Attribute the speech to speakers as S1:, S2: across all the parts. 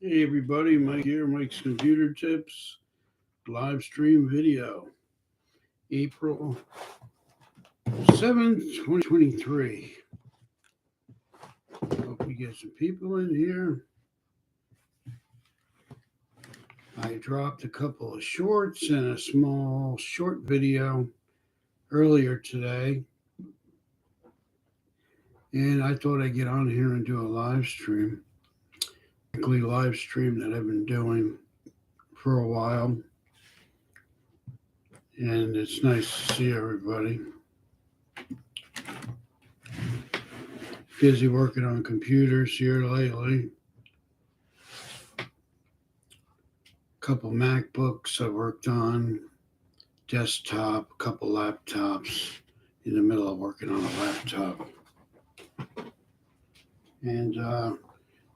S1: Hey everybody, Mike here, Mike's Computer Tips, live stream video, April 7th, 2023. Hope we get some people in here. I dropped a couple of shorts and a small short video earlier today. And I thought I'd get on here and do a live stream. Weekly live stream that I've been doing for a while. And it's nice to see everybody. Busy working on computers here lately. Couple MacBooks I worked on, desktop, a couple laptops, in the middle of working on a laptop. And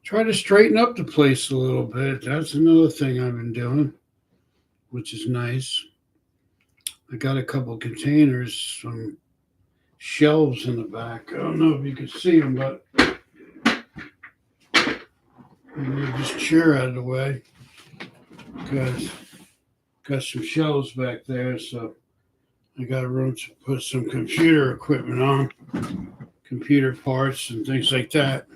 S1: try to straighten up the place a little bit. That's another thing I've been doing, which is nice. I got a couple containers, some shelves in the back. I don't know if you can see them, but I'm move this chair out of the way because got some shelves back there, so I got room to put some computer equipment on, computer parts and things like that.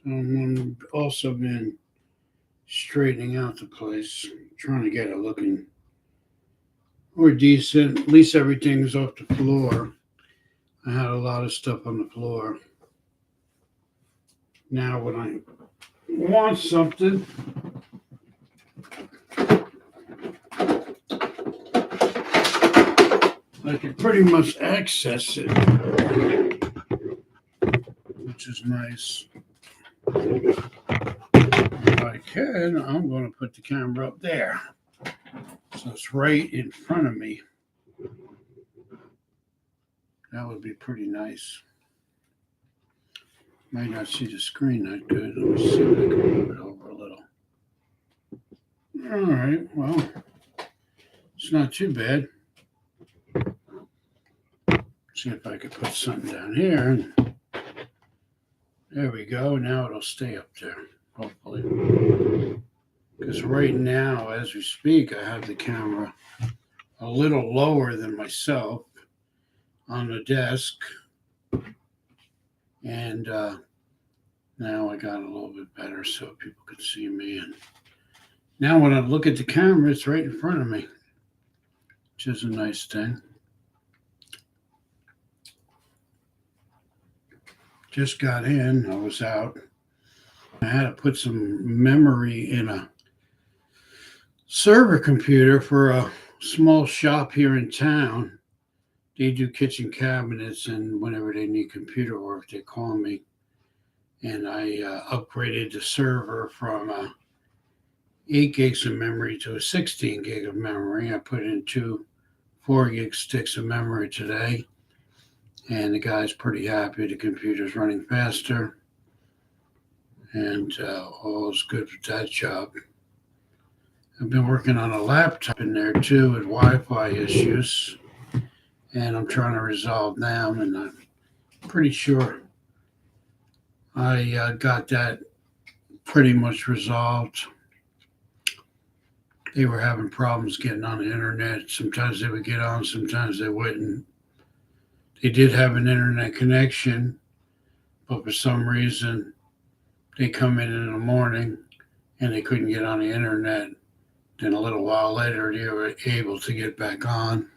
S1: I've also been straightening out the place, trying to get it looking more decent. At least everything's off the floor. I had a lot of stuff on the floor. Now when I want something, I can pretty much access it, which is nice. If I can, I'm going to put the camera up there, so it's right in front of me. That would be pretty nice. Might not see the screen that good. Let me see if I can move it over a little. All right, well, it's not too bad. See if I could put something down here. There we go. Now it'll stay up there, hopefully. Because right now, as we speak, I have the camera a little lower than myself on the desk. And now I got a little bit better so people can see me. And now when I look at the camera, it's right in front of me, which is a nice thing. Just got in. I was out. I had to put some memory in a server computer for a small shop here in town. They do kitchen cabinets, and whenever they need computer work, they call me. And I upgraded the server from 8 gigs of memory to a 16 gig of memory. I put in 2 4-gig sticks of memory today. And the guy's pretty happy. The computer's running faster. And all's good with that job. I've been working on a laptop in there too with Wi-Fi issues. And I'm trying to resolve them. And I'm pretty sure I got that pretty much resolved. They were having problems getting on the internet. Sometimes they would get on, sometimes they wouldn't. They did have an internet connection, but for some reason, they come in the morning and they couldn't get on the internet. Then a little while later, they were able to get back on.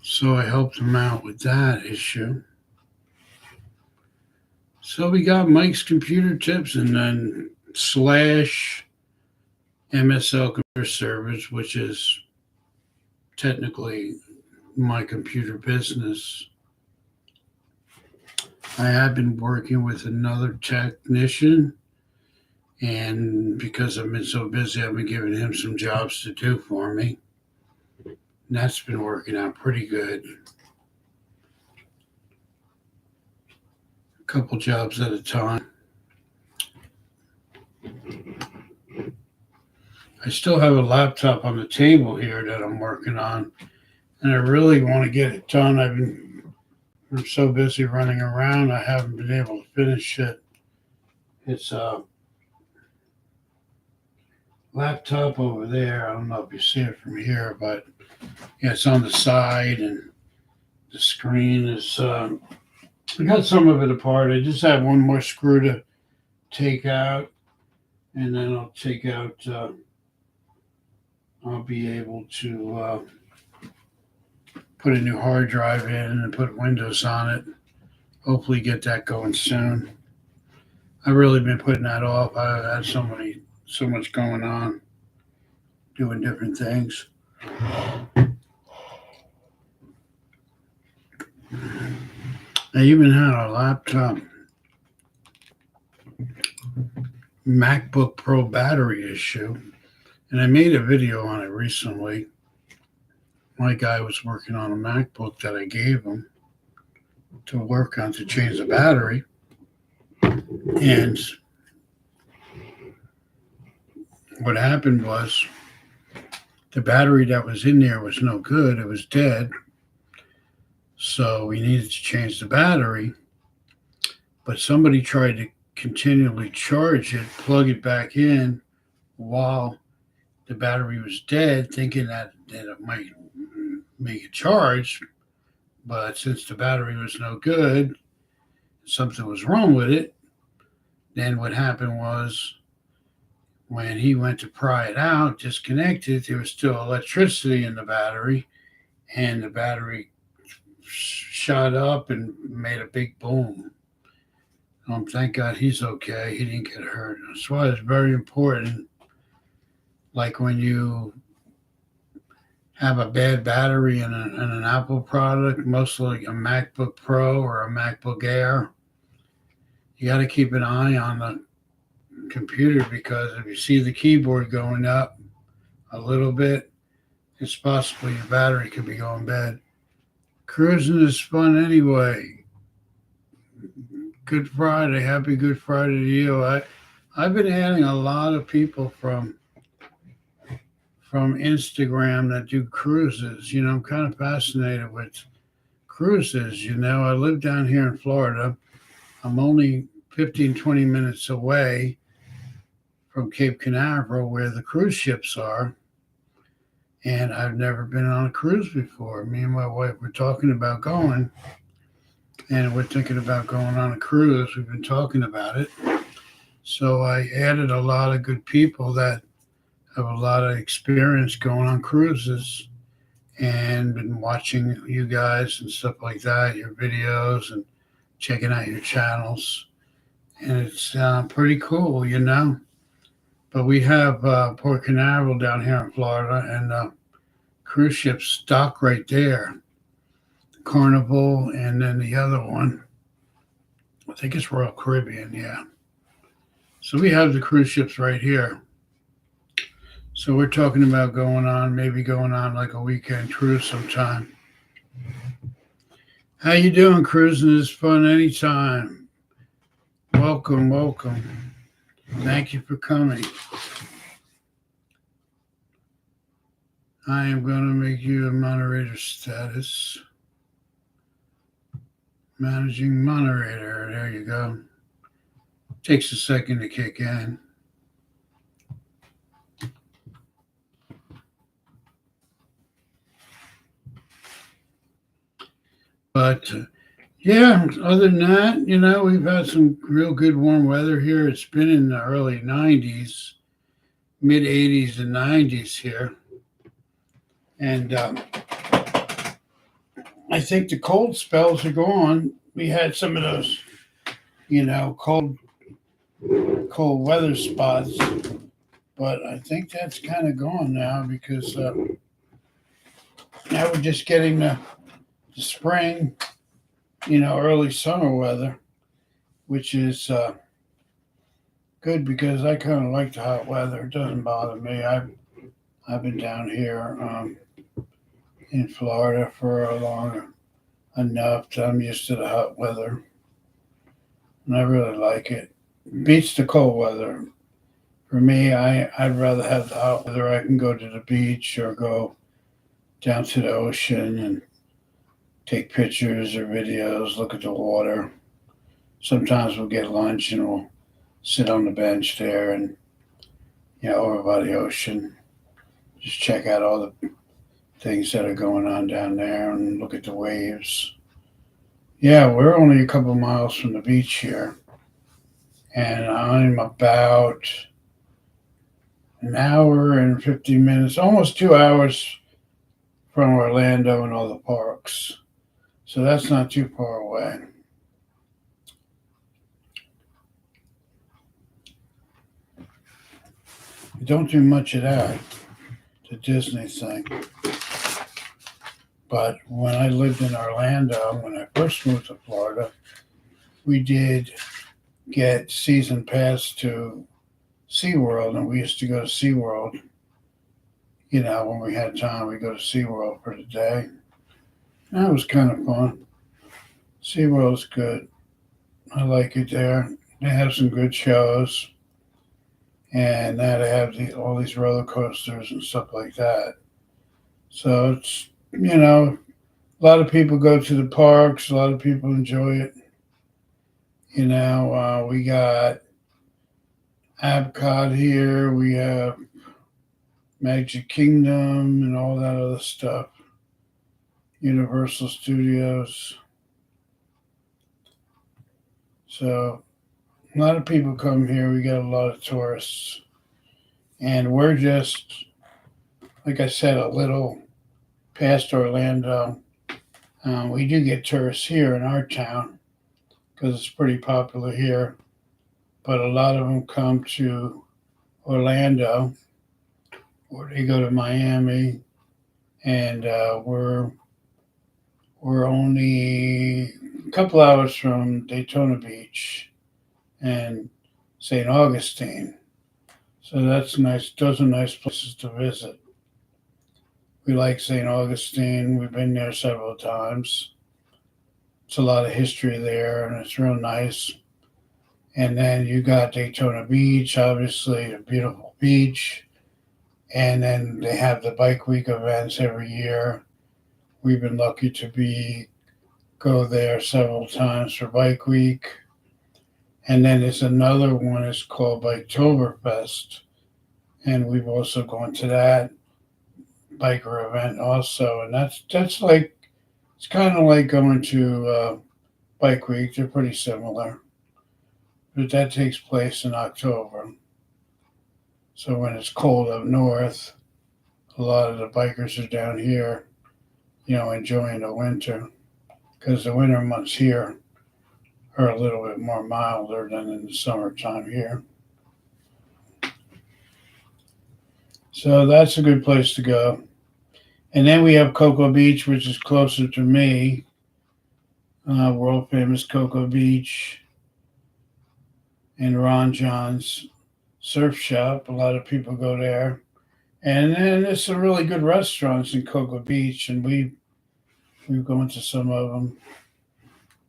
S1: So I helped them out with that issue. So we got Mike's Computer Tips and then /MSL Computer Service, which is technically my computer business. I have been working with another technician, and because I've been so busy, I've been giving him some jobs to do for me. And that's been working out pretty good. A couple jobs at a time. I still have a laptop on the table here that I'm working on, and I really want to get it done. I'm so busy running around, I haven't been able to finish it. It's a laptop over there. I don't know if you see it from here, but yeah, it's on the side, and the screen is. I got some of it apart. I just have one more screw to take out, and then I'll take out. I'll be able to put a new hard drive in and put Windows on it. Hopefully, get that going soon. I've really been putting that off. I've had so much going on, doing different things. I even had a laptop MacBook Pro battery issue, and I made a video on it recently. My guy was working on a MacBook that I gave him to work on to change the battery, and what happened was the battery that was in there was no good. It was dead. So we needed to change the battery, but somebody tried to continually charge it, plug it back in while the battery was dead, thinking that it might make a charge. But since the battery was no good, something was wrong with it. Then what happened was when he went to pry it out, disconnect it, there was still electricity in the battery, and the battery shot up and made a big boom. Thank God he's okay. He didn't get hurt. That's why it's very important. Like when you have a bad battery in an Apple product, mostly a MacBook Pro or a MacBook Air, you got to keep an eye on the computer, because if you see the keyboard going up a little bit, it's possible your battery could be going bad. Cruising is fun anyway. Good Friday. Happy Good Friday to you. I've been adding a lot of people from Instagram that do cruises. I'm kind of fascinated with cruises. I live down here in Florida. I'm only 15, 20 minutes away from Cape Canaveral, where the cruise ships are. And I've never been on a cruise before. Me and my wife were talking about going, and we're thinking about going on a cruise. We've been talking about it. So I added a lot of good people that have a lot of experience going on cruises, and been watching you guys and stuff like that, your videos, and checking out your channels. And it's pretty cool, But we have Port Canaveral down here in Florida, and cruise ships dock right there. Carnival, and then the other one, I think it's Royal Caribbean, yeah. So we have the cruise ships right here. So we're talking about maybe going on like a weekend cruise sometime. How you doing? Cruising is fun anytime. Welcome. Thank you for coming. I am going to make you a moderator status. Managing moderator. There you go. Takes a second to kick in. But yeah, other than that, we've had some real good warm weather here. It's been in the early 90s, mid 80s and 90s here. And I think the cold spells are gone. We had some of those, cold weather spots. But I think that's kind of gone now, because now we're just getting the spring, early summer weather, which is good, because I kind of like the hot weather. It doesn't bother me. I've been down here in Florida for long enough that I'm used to the hot weather, and I really like it. Beats the cold weather. For me, I'd rather have the hot weather. I can go to the beach or go down to the ocean and take pictures or videos, look at the water. Sometimes we'll get lunch and we'll sit on the bench there and, over by the ocean, just check out all the things that are going on down there and look at the waves. Yeah, we're only a couple miles from the beach here, and I'm about an hour and 50 minutes, almost 2 hours from Orlando and all the parks. So that's not too far away. We don't do much of that, the Disney thing. But when I lived in Orlando, when I first moved to Florida, we did get season pass to SeaWorld, and we used to go to SeaWorld. When we had time, we go to SeaWorld for the day. That was kind of fun. SeaWorld's good. I like it there. They have some good shows. And now they have all these roller coasters and stuff like that. So it's, a lot of people go to the parks. A lot of people enjoy it. We got Epcot here. We have Magic Kingdom and all that other stuff. Universal Studios. So a lot of people come here. We got a lot of tourists. And we're just, like I said, a little past Orlando. We do get tourists here in our town because it's pretty popular here. But a lot of them come to Orlando, or they go to Miami, and we're only a couple hours from Daytona Beach and St. Augustine. So that's nice. Those are nice places to visit. We like St. Augustine. We've been there several times. It's a lot of history there, and it's real nice. And then you got Daytona Beach, obviously a beautiful beach. And then they have the Bike Week events every year. We've been lucky to go there several times for Bike Week. And then there's another one. It's called Biketoberfest, and we've also gone to that biker event also. And that's like, it's kind of like going to Bike Week. They're pretty similar, but that takes place in October. So when it's cold up north, a lot of the bikers are down here, enjoying the winter, because the winter months here are a little bit more milder than in the summertime here. So that's a good place to go. And then we have Cocoa Beach, which is closer to me. World famous Cocoa Beach and Ron John's surf shop. A lot of people go there. And then there's some really good restaurants in Cocoa Beach, and we've gone to some of them.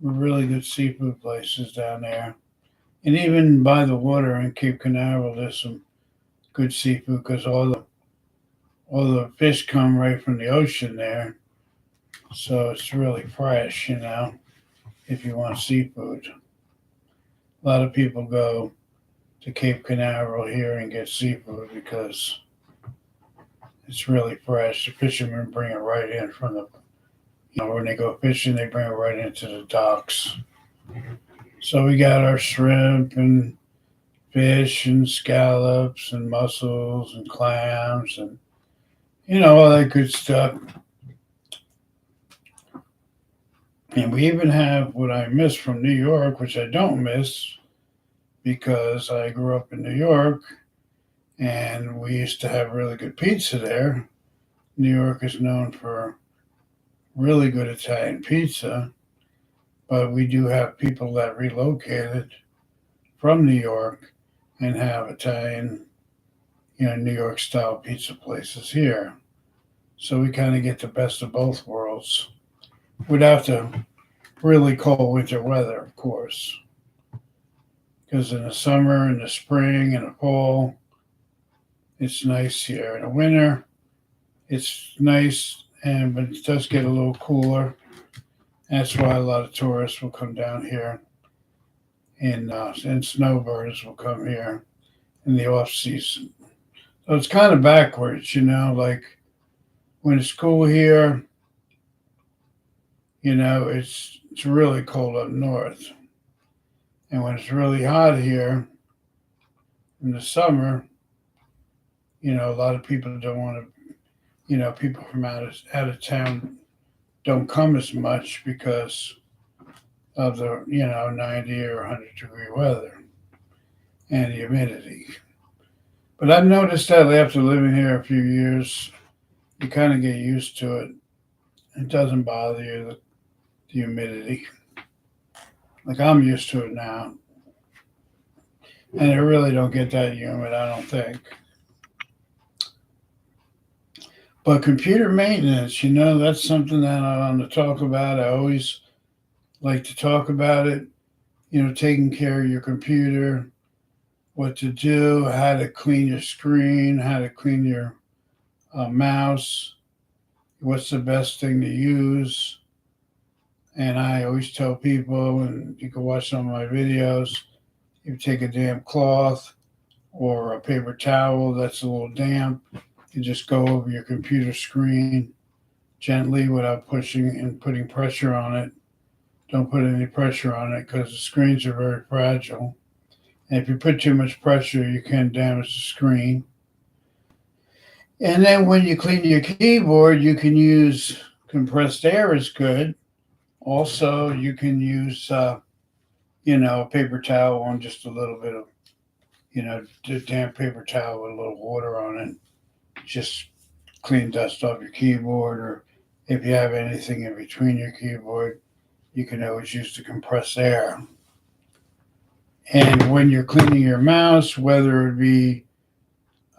S1: Really good seafood places down there. And even by the water in Cape Canaveral, there's some good seafood because all the fish come right from the ocean there. So it's really fresh, if you want seafood. A lot of people go to Cape Canaveral here and get seafood because it's really fresh. The fishermen bring it right in from when they go fishing, they bring it right into the docks. So we got our shrimp and fish and scallops and mussels and clams and, all that good stuff. And we even have what I miss from New York, which I don't miss because I grew up in New York and we used to have really good pizza there. New York is known for really good Italian pizza, but we do have people that relocated from New York and have Italian, New York style pizza places here. So we kind of get the best of both worlds without the really cold winter weather, of course. Because in the summer, in the spring, and the fall, it's nice here. In the winter, it's nice, but it does get a little cooler. That's why a lot of tourists will come down here and snowbirds will come here in the off season. So it's kind of backwards, like when it's cool here, it's really cold up north. And when it's really hot here in the summer, a lot of people don't want to, people from out of town don't come as much because of the 90 or 100-degree weather and the humidity. But I've noticed that after living here a few years, you kind of get used to it. It doesn't bother you, the humidity. Like I'm used to it now. And it really don't get that humid, I don't think. But computer maintenance, that's something that I want to talk about. I always like to talk about it, taking care of your computer, what to do, how to clean your screen, how to clean your mouse, what's the best thing to use. And I always tell people, and you can watch some of my videos, you take a damp cloth or a paper towel that's a little damp, you just go over your computer screen gently without pushing and putting pressure on it. Don't put any pressure on it because the screens are very fragile. And if you put too much pressure, you can damage the screen. And then when you clean your keyboard, you can use compressed air is good. Also, you can use, a paper towel and just a little bit of, damp paper towel with a little water on it. Just clean dust off your keyboard, or if you have anything in between your keyboard, you can always use the compressed air. And when you're cleaning your mouse, whether it be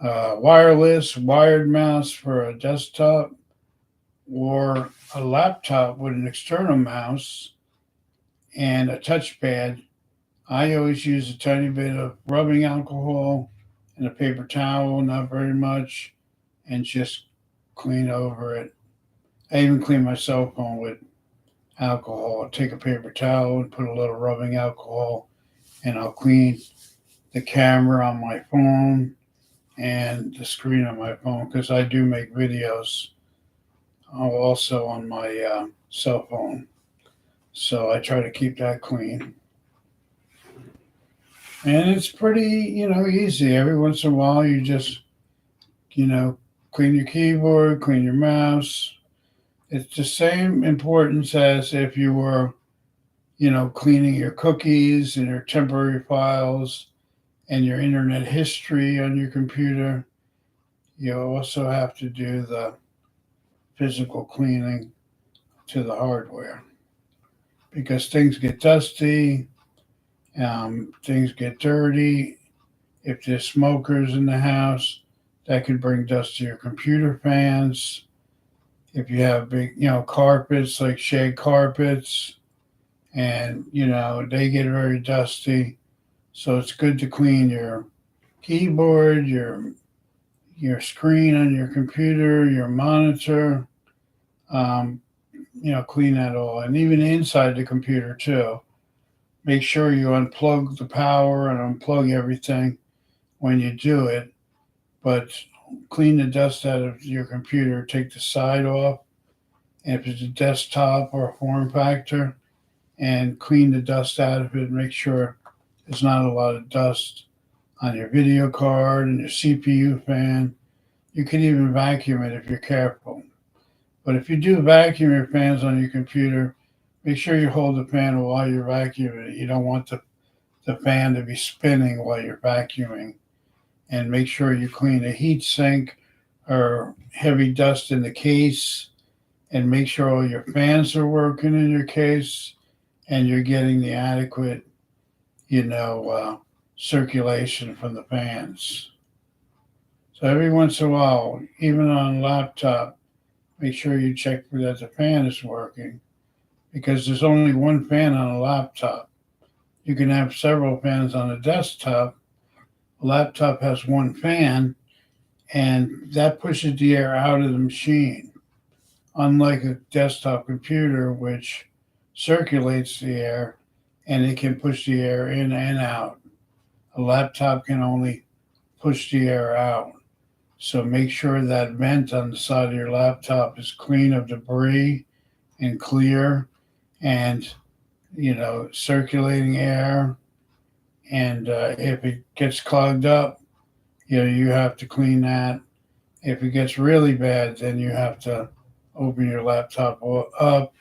S1: wireless, wired mouse for a desktop, or a laptop with an external mouse and a touchpad, I always use a tiny bit of rubbing alcohol and a paper towel, not very much, and just clean over it. I even clean my cell phone with alcohol. I'll take a paper towel and put a little rubbing alcohol, and I'll clean the camera on my phone and the screen on my phone because I do make videos also on my cell phone. So I try to keep that clean. And it's pretty, easy. Every once in a while, you just, clean your keyboard, clean your mouse. It's the same importance as if you were, cleaning your cookies and your temporary files and your internet history on your computer. You also have to do the physical cleaning to the hardware because things get dusty, things get dirty. If there's smokers in the house, that could bring dust to your computer fans. If you have big, carpets like shag carpets, and they get very dusty, so it's good to clean your keyboard, your screen on your computer, your monitor. Um, clean that all, and even inside the computer too. Make sure you unplug the power and unplug everything when you do it, but clean the dust out of your computer. Take the side off, and if it's a desktop or a form factor, and clean the dust out of it. Make sure there's not a lot of dust on your video card and your CPU fan. You can even vacuum it if you're careful. But if you do vacuum your fans on your computer, make sure you hold the fan while you're vacuuming it. You don't want the fan to be spinning while you're vacuuming. And make sure you clean a heat sink or heavy dust in the case, and make sure all your fans are working in your case and you're getting the adequate, circulation from the fans. So every once in a while, even on a laptop, make sure you check that the fan is working because there's only one fan on a laptop. You can have several fans on a desktop. A laptop has one fan, and that pushes the air out of the machine, unlike a desktop computer, which circulates the air and it can push the air in and out. A laptop can only push the air out. So make sure that vent on the side of your laptop is clean of debris and clear, and circulating air. And if it gets clogged up, you have to clean that. If it gets really bad, then you have to open your laptop up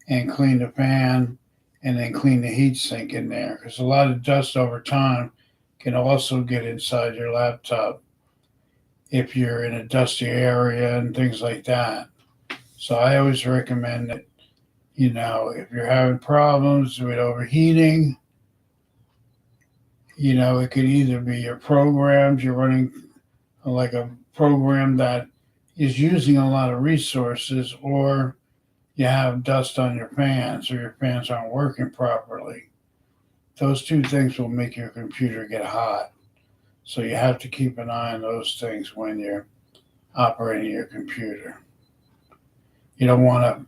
S1: and clean the fan, and then clean the heat sink in there, because a lot of dust over time can also get inside your laptop if you're in a dusty area and things like that. So I always recommend that, if you're having problems with overheating, it could either be your programs, you're running like a program that is using a lot of resources, or you have dust on your fans, or your fans aren't working properly. Those two things will make your computer get hot. So you have to keep an eye on those things when you're operating your computer. You don't want to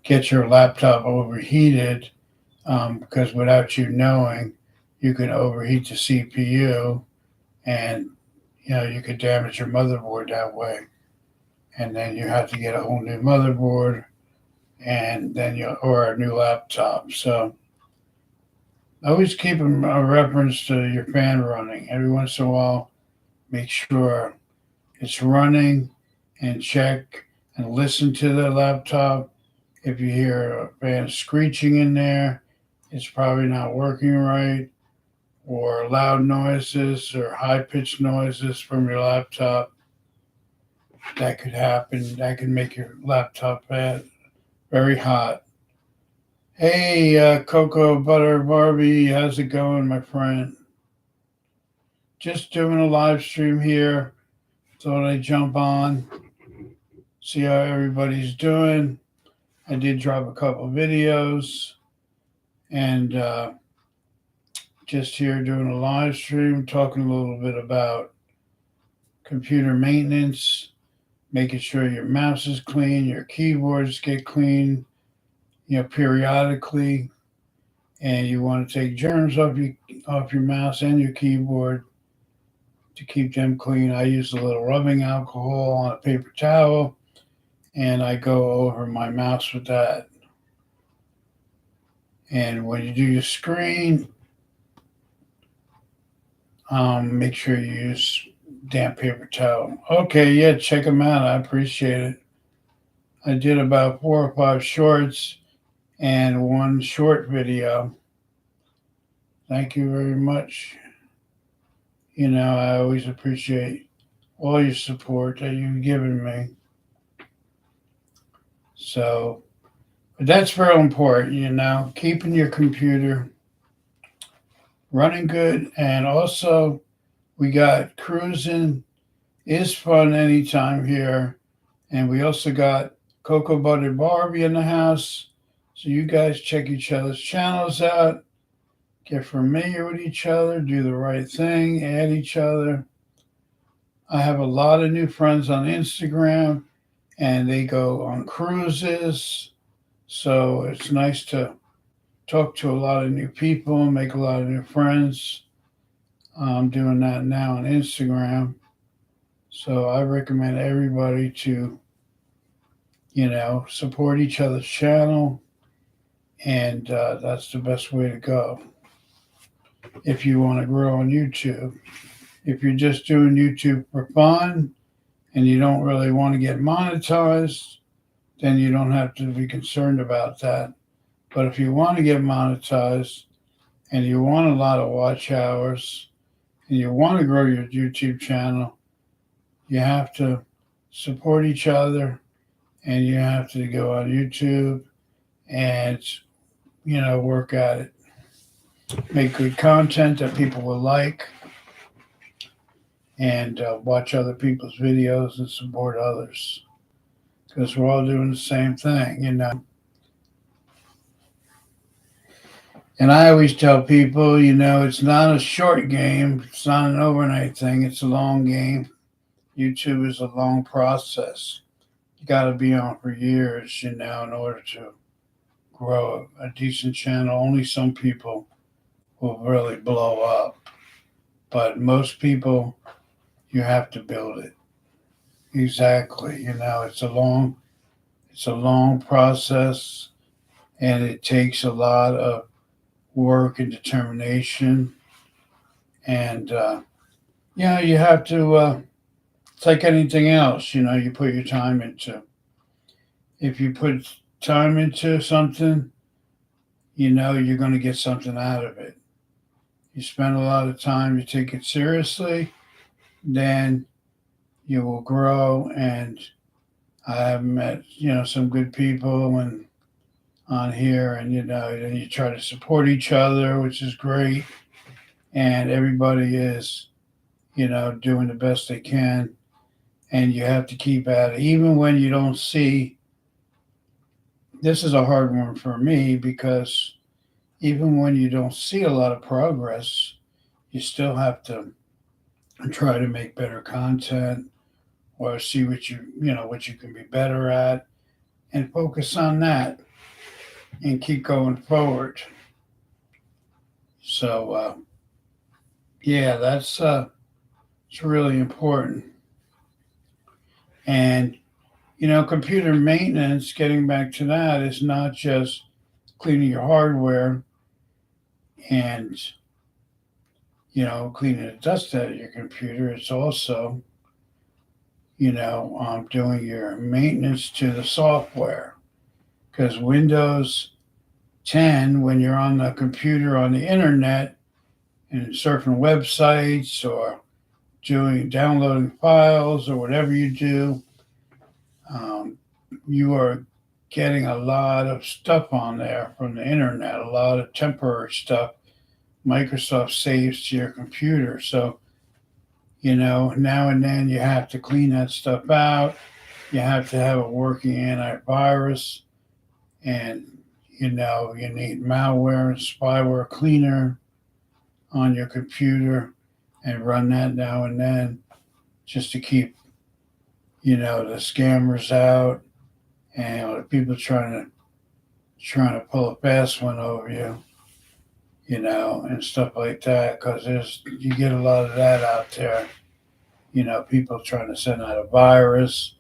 S1: get your laptop overheated, because without you knowing, you can overheat the CPU, and you could damage your motherboard that way. And then you have to get a whole new motherboard, and then or a new laptop. So always keep a reference to your fan running. Every once in a while, make sure it's running, and check and listen to the laptop. If you hear a fan screeching in there, it's probably not working right, or loud noises or high pitched noises from your laptop. That could happen. That could make your laptop very hot. Hey, Cocoa Butter Barbie, how's it going, my friend? Just doing a live stream here. Thought I'd jump on, see how everybody's doing. I did drop a couple videos, and just here doing a live stream, talking a little bit about computer maintenance, making sure your mouse is clean, your keyboards get clean, periodically, and you want to take germs off your mouse and your keyboard to keep them clean. I use a little rubbing alcohol on a paper towel, and I go over my mouse with that. And when you do your screen, make sure you use damp paper towel. Okay, yeah, check them out. I appreciate it. I did about 4 or 5 shorts and 1 short video. Thank you very much. I always appreciate all your support that you've given me. So, but that's very important, keeping your computer running good. And also, we got cruising is fun anytime here. And we also got Cocoa Butter Barbie in the house. So you guys check each other's channels out. Get familiar with each other. Do the right thing. Add each other. I have a lot of new friends on Instagram, and they go on cruises. So it's nice to talk to a lot of new people, make a lot of new friends. I'm doing that now on Instagram. So I recommend everybody to, support each other's channel. And that's the best way to go if you want to grow on YouTube. If you're just doing YouTube for fun and you don't really want to get monetized, then you don't have to be concerned about that. But if you want to get monetized and you want a lot of watch hours and you want to grow your YouTube channel, you have to support each other, and you have to go on YouTube and, work at it. Make good content that people will like, and watch other people's videos and support others, because we're all doing the same thing. And I always tell people, it's not a short game. It's not an overnight thing. It's a long game. YouTube is a long process. You got to be on for years, in order to grow a decent channel. Only some people will really blow up, but most people, you have to build it. Exactly. It's a long process, and it takes a lot of work and determination. And you have to. It's like anything else. You put your time into. If you put time into something, you're going to get something out of it. You spend a lot of time, you take it seriously, then you will grow. And I have met, some good people and on here, and then you try to support each other, which is great. And everybody is, doing the best they can. And you have to keep at it, even when you don't see. This is a hard one for me because even when you don't see a lot of progress, you still have to try to make better content or see what you can be better at and focus on that and keep going forward. So yeah, it's really important. And computer maintenance, getting back to that, is not just cleaning your hardware and cleaning the dust out of your computer. It's also doing your maintenance to the software, because Windows 10, when you're on the computer on the internet and surfing websites or downloading files or whatever you do, you are getting a lot of stuff on there from the internet, a lot of temporary stuff Microsoft saves to your computer. So, now and then you have to clean that stuff out. You have to have a working antivirus, and you need malware and spyware cleaner on your computer and run that now and then just to keep the scammers out and the people trying to pull a fast one over you, and stuff like that, because you get a lot of that out there. People trying to send out a virus,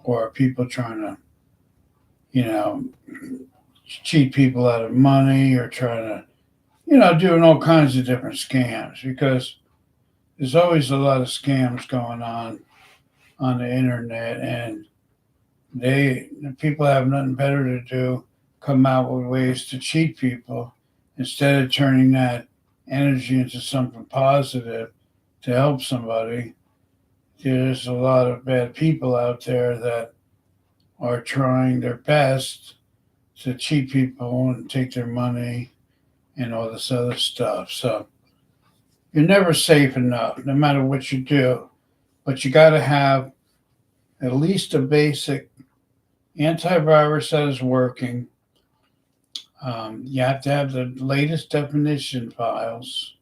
S1: or people trying to you know cheat people out of money, or trying to doing all kinds of different scams, because there's always a lot of scams going on the internet, and the people have nothing better to do, come out with ways to cheat people instead of turning that energy into something positive to help somebody. There's a lot of bad people out there that are trying their best to cheat people and take their money and all this other stuff. So you're never safe enough, no matter what you do. But you got to have at least a basic antivirus that is working. You have to have the latest definition files,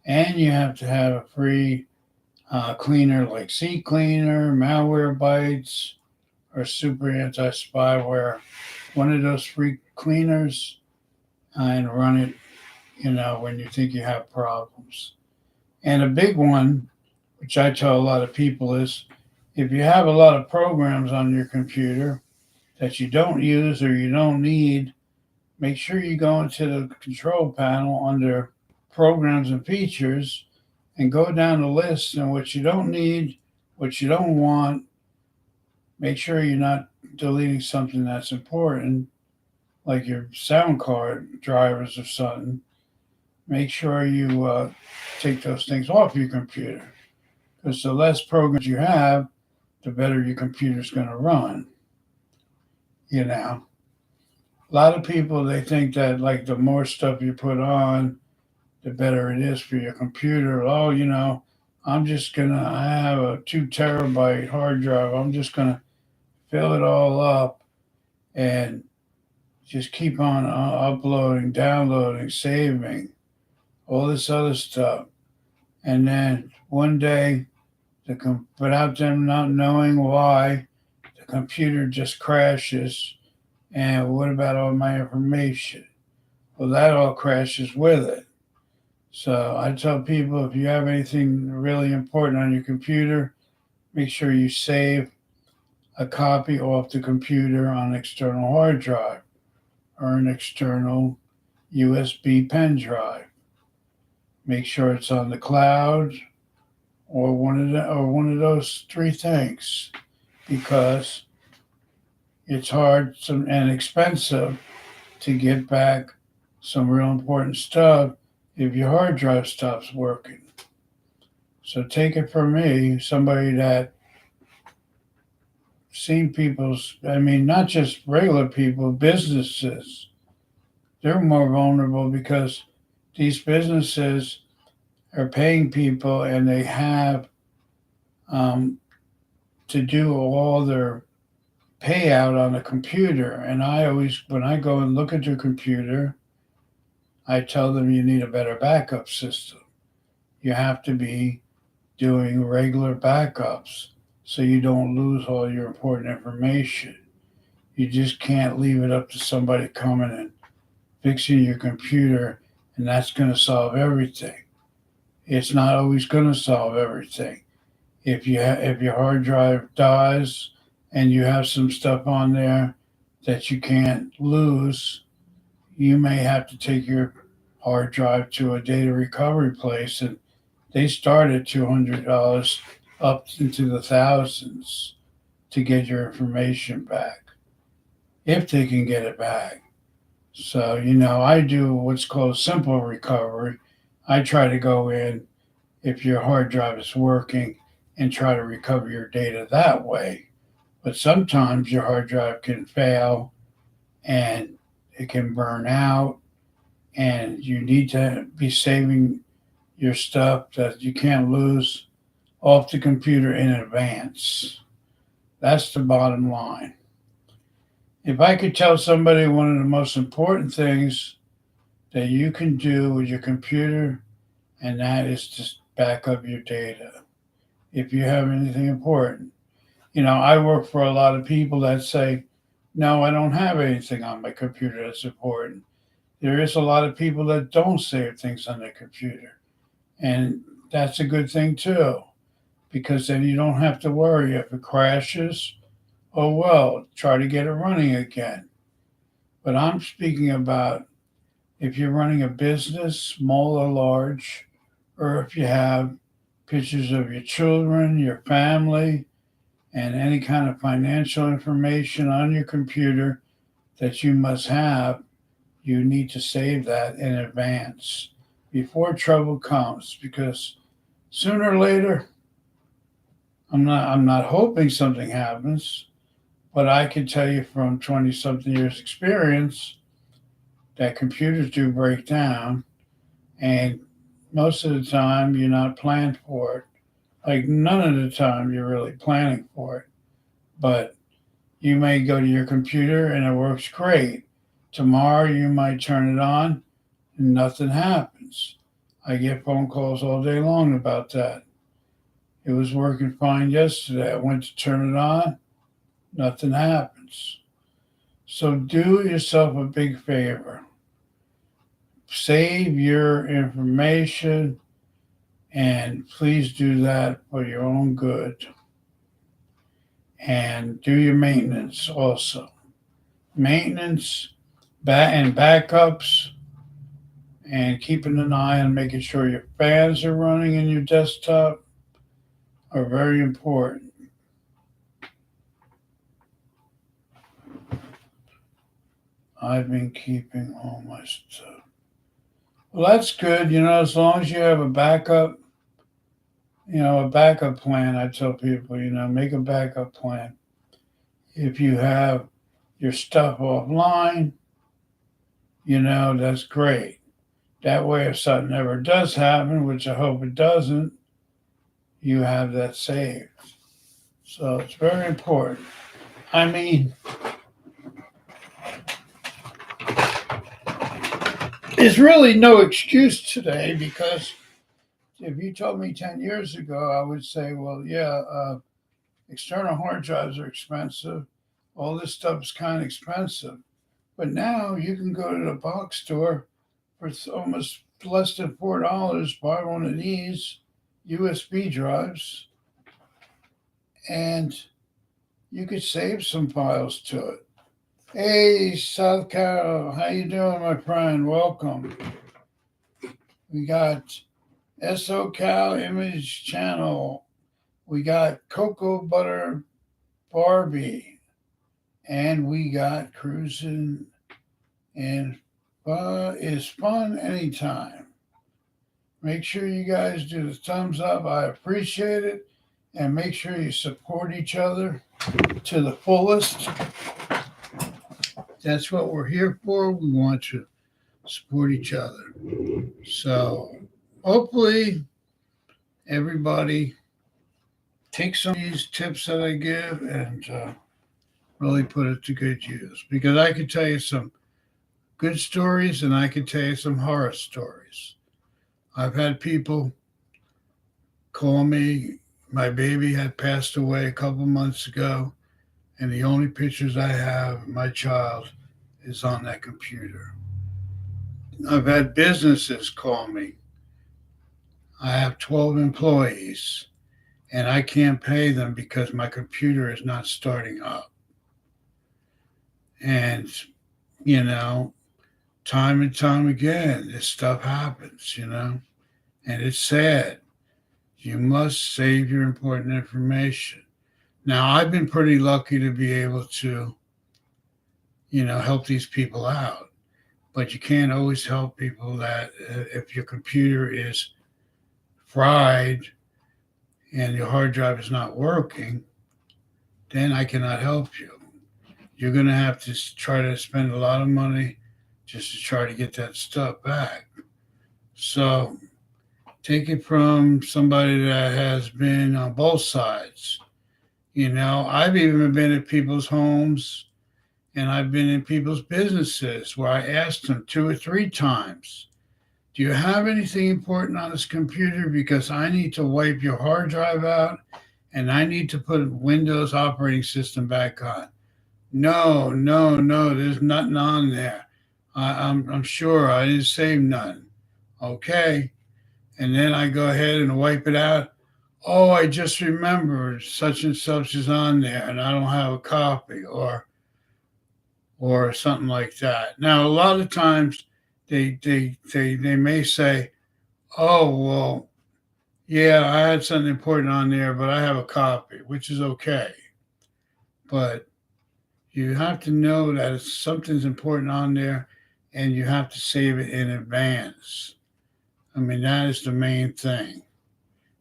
S1: and you have to have a free cleaner like C Cleaner, Malwarebytes, or Super Anti Spyware. One of those free cleaners, and run it, when you think you have problems. And a big one, which I tell a lot of people, is if you have a lot of programs on your computer that you don't use or you don't need, make sure you go into the control panel under programs and features and go down the list, and what you don't need, what you don't want, make sure you're not deleting something that's important, like your sound card drivers or something. Make sure you take those things off your computer, because the less programs you have, the better your computer's going to run. A lot of people, they think that like the more stuff you put on, the better it is for your computer. Oh, I have a 2 terabyte hard drive. I'm just gonna fill it all up and just keep on uploading, downloading, saving, all this other stuff. And then one day, without them not knowing why, the computer just crashes And what about all my information? Well, that all crashes with it. So I tell people, if you have anything really important on your computer, make sure you save a copy off the computer on an external hard drive or an external USB pen drive. Make sure it's on the cloud or one of those three things, because it's hard and expensive to get back some real important stuff if your hard drive stops working. So take it from me, somebody that seen people's, I mean, not just regular people, businesses, they're more vulnerable because these businesses are paying people and they have um, to do all their payout on a computer. And I always, when I go and look at your computer, I tell them you need a better backup system. You have to be doing regular backups so you don't lose all your important information. You just can't leave it up to somebody coming and fixing your computer and that's going to solve everything. It's not always going to solve everything. If your hard drive dies and you have some stuff on there that you can't lose, you may have to take your hard drive to a data recovery place, and they start at $200 up into the thousands to get your information back, if they can get it back. So, I do what's called simple recovery. I try to go in if your hard drive is working and try to recover your data that way. But sometimes your hard drive can fail and it can burn out, and you need to be saving your stuff that you can't lose off the computer in advance. That's the bottom line. If I could tell somebody one of the most important things that you can do with your computer, and that is to back up your data. If you have anything important, I work for a lot of people that say, no, I don't have anything on my computer that's important. There is a lot of people that don't save things on their computer. And that's a good thing too, because then you don't have to worry if it crashes. Oh, well, try to get it running again. But I'm speaking about if you're running a business, small or large, or if you have pictures of your children, your family, and any kind of financial information on your computer that you must have, you need to save that in advance before trouble comes, because sooner or later, I'm not hoping something happens, but I can tell you from 20 something years experience that computers do break down, and most of the time you're not planned for it. Like none of the time you're really planning for it. But you may go to your computer and it works great. Tomorrow you might turn it on and nothing happens. I get phone calls all day long about that. It was working fine yesterday. I went to turn it on, nothing happens. So do yourself a big favor. Save your information, and please do that for your own good. And do your maintenance also. Maintenance and backups, and keeping an eye on making sure your fans are running in your desktop are very important. I've been keeping all my stuff. Well, that's good. As long as you have a backup plan, I tell people, make a backup plan. If you have your stuff offline, that's great. That way, if something ever does happen, which I hope it doesn't, you have that saved. So it's very important. I mean, there's really no excuse today, because if you told me 10 years ago, I would say, well, yeah, external hard drives are expensive. all this stuff's kind of expensive. But now you can go to the box store for almost less than $4, buy one of these USB drives, and you could save some files to it. Hey, South Carolina, how you doing, my friend? Welcome. We got SoCal Image Channel. We got Cocoa Butter Barbie, and we got Cruising and is fun anytime. Make sure you guys do the thumbs up. I appreciate it. And make sure you support each other to the fullest. That's what we're here for. We want to support each other. So hopefully everybody takes some of these tips that I give and really put it to good use. Because I could tell you some good stories and I could tell you some horror stories. I've had people call me. My baby had passed away a couple months ago, and the only pictures I have of my child is on that computer. I've had businesses call me. I have 12 employees, and I can't pay them because my computer is not starting up. And, you know, time and time again, this stuff happens, and it's sad. You must save your important information. Now, I've been pretty lucky to be able to, help these people out. But you can't always help people that if your computer is fried and your hard drive is not working, then I cannot help you. You're going to have to try to spend a lot of money just to try to get that stuff back. So take it from somebody that has been on both sides. I've even been at people's homes and I've been in people's businesses where I asked them 2 or 3 times, do you have anything important on this computer? Because I need to wipe your hard drive out and I need to put Windows operating system back on. No, there's nothing on there. I'm sure I didn't save none. Okay. And then I go ahead and wipe it out. Oh, I just remembered such and such is on there and I don't have a copy or something like that. Now, a lot of times they may say, oh, well, yeah, I had something important on there, but I have a copy, which is okay. But you have to know that if something's important on there and you have to save it in advance. I mean, that is the main thing,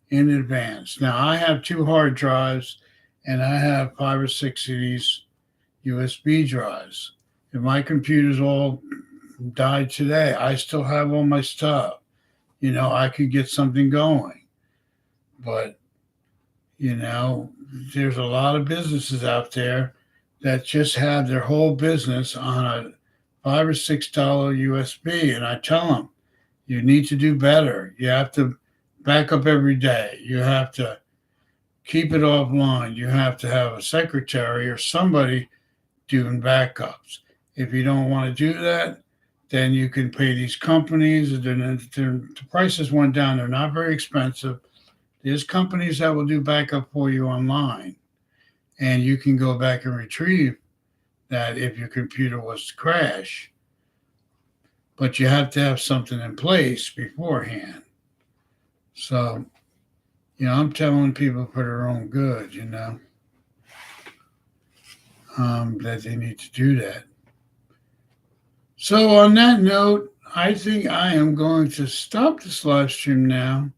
S1: in advance. Now, I have 2 hard drives and I have 5 or 6 of these USB drives. If my computers all died today, I still have all my stuff. I could get something going. But, there's a lot of businesses out there that just have their whole business on a $5 or $6 USB. And I tell them, you need to do better. You have to back up every day. You have to keep it offline. You have to have a secretary or somebody doing backups. If you don't want to do that, then you can pay these companies. The prices went down. They're not very expensive. There's companies that will do backup for you online, and you can go back and retrieve that if your computer was to crash. But you have to have something in place beforehand. So, I'm telling people for their own good, that they need to do that. So on that note, I think I am going to stop this live stream now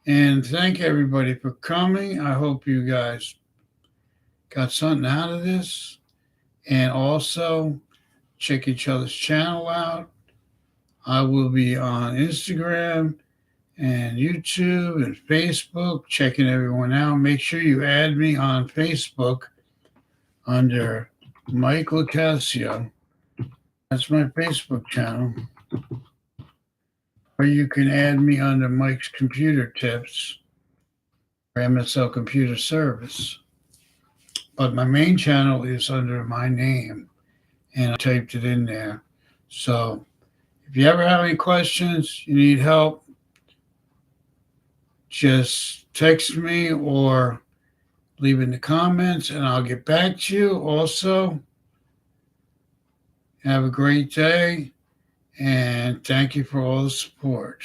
S1: and thank everybody for coming. I hope you guys got something out of this. And also check each other's channel out. I will be on Instagram and YouTube and Facebook, checking everyone out. Make sure you add me on Facebook under Mike Lucasio. That's my Facebook channel. Or you can add me under Mike's Computer Tips or MSL Computer Service. but my main channel is under my name, and I typed it in there. So if you ever have any questions, you need help, just text me or leave in the comments and I'll get back to you. Also, have a great day and thank you for all the support.